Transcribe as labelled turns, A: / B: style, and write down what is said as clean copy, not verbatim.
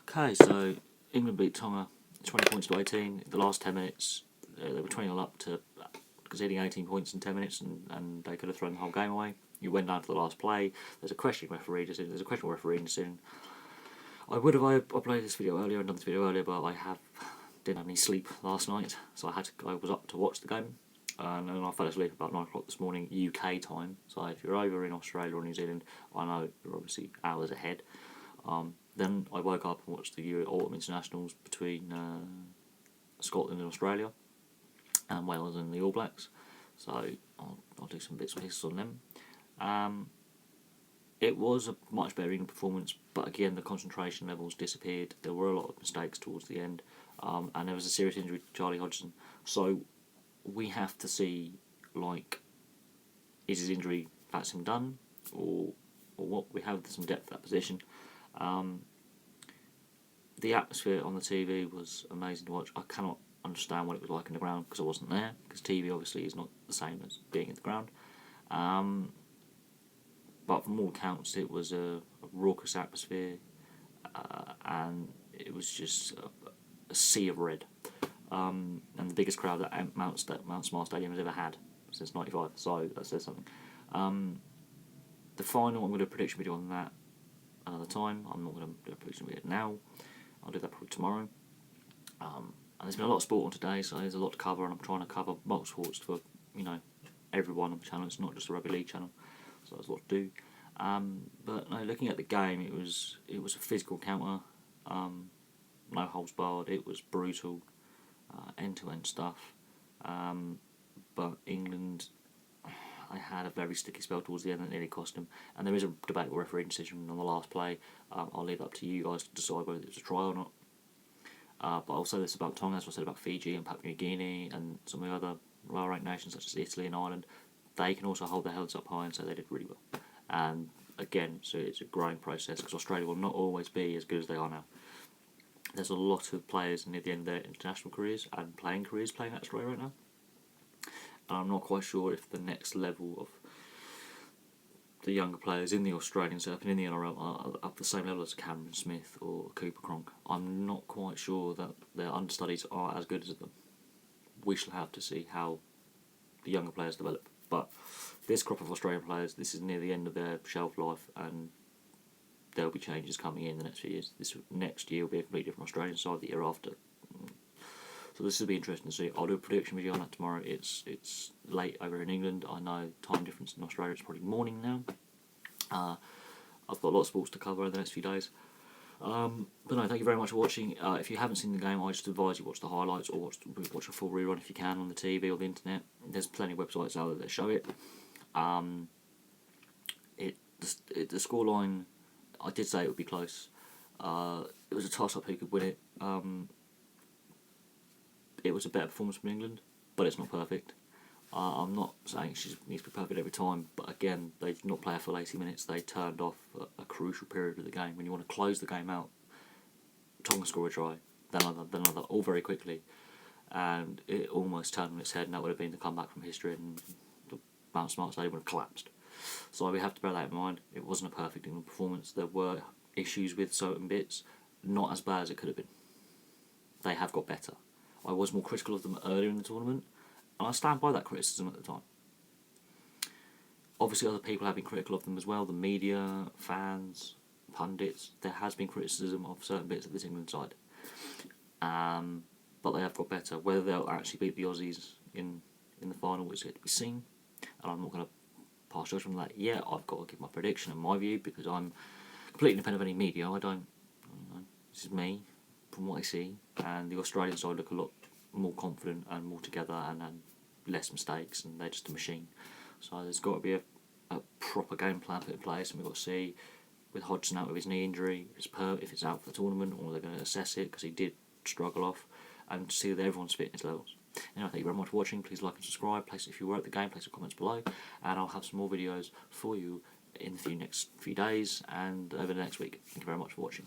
A: Okay, so England beat Tonga 20 points to 18. The last 10 minutes, they were 20-0 up to conceding 18 points in 10 minutes, and they could have thrown the whole game away. You went down to the last play. There's a questionable referee decision. I would have uploaded this video earlier and done this video earlier, but didn't have any sleep last night, so I was up to watch the game, and then I fell asleep about 9 o'clock this morning UK time. So if you're over in Australia or New Zealand, I know you're obviously hours ahead. Then I woke up and watched the autumn internationals between Scotland and Australia, and Wales and the All Blacks. So I'll do some bits and pieces on them. It was a much better England performance, but again the concentration levels disappeared. There were a lot of mistakes towards the end, and there was a serious injury to Charlie Hodgson. So we have to see, is his injury that's him done, or what? We have some depth at that position. The atmosphere on the TV was amazing to watch. I cannot understand what it was like in the ground because I wasn't there, because TV obviously is not the same as being in the ground. But from all accounts it was a raucous atmosphere, and it was just a sea of red, and the biggest crowd that Mount Smart Stadium has ever had since '95, so that says something. The final, I'm going to do a prediction video on that another time. I'm not going to do a prediction video now. I'll do that probably tomorrow. And there's been a lot of sport on today, so there's a lot to cover, and I'm trying to cover multiple sports for everyone on the channel. It's not just a rugby league channel, so there's a lot to do. But no, looking at the game, it was a physical counter, no holds barred. It was brutal, end-to-end stuff. But England, I had a very sticky spell towards the end that nearly cost them. And there is a debatable referee decision on the last play. I'll leave it up to you guys to decide whether it was a try or not. But I'll say this about Tonga, as I said about Fiji and Papua New Guinea and some of the other lower-ranked nations such as Italy and Ireland. They can also hold their heads up high, and so they did really well. And again, so it's a growing process, because Australia will not always be as good as they are now. There's a lot of players near the end of their international careers and playing careers playing at Australia right now. And I'm not quite sure if the next level of the younger players in the Australian setup and in the NRL are up the same level as Cameron Smith or Cooper Cronk. I'm not quite sure that their understudies are as good as them. We shall have to see how the younger players develop. But this crop of Australian players, this is near the end of their shelf life, and there'll be changes coming in the next few years. This next year will be a completely different Australian side, the year after. So this will be interesting to see. I'll do a prediction video on that tomorrow. It's late over in England. I know time difference in Australia, it's probably morning now. I've got a lot of sports to cover in the next few days. But no, thank you very much for watching. If you haven't seen the game, I just advise you watch the highlights or watch a full rerun if you can on the TV or the internet. There's plenty of websites out there that show it. The scoreline, I did say it would be close. It was a toss-up who could win it. It was a better performance from England, but it's not perfect. I'm not saying she needs to be perfect every time, but again, they did not play a full 80 minutes. They turned off a crucial period of the game. When you want to close the game out, Tonga score a try, then another, all very quickly, and it almost turned on its head, and that would have been the comeback from history, and the Mount Smart Stadium would have collapsed. So we have to bear that in mind. It wasn't a perfect England performance. There were issues with certain bits, not as bad as it could have been. They have got better. I was more critical of them earlier in the tournament, and I stand by that criticism at the time. Obviously other people have been critical of them as well, the media, fans, pundits. There has been criticism of certain bits of this England side. But they have got better. Whether they'll actually beat the Aussies in the final is yet to be seen, and I'm not going to pass judgment on that yet. I've got to give my prediction and my view, because I'm completely independent of any media. I don't know. This is me, from what I see, and the Australian side look a lot more confident and more together, and less mistakes, and they're just a machine. So there's got to be a proper game plan put in place, and we've got to see, with Hodgson out with his knee injury, if it's out for the tournament, or they're going to assess it, because he did struggle off, and see that everyone's fitness levels. Anyway, thank you very much for watching. Please like and subscribe. If you were at the game, place some comments below, and I'll have some more videos for you in the next few days and over the next week. Thank you very much for watching.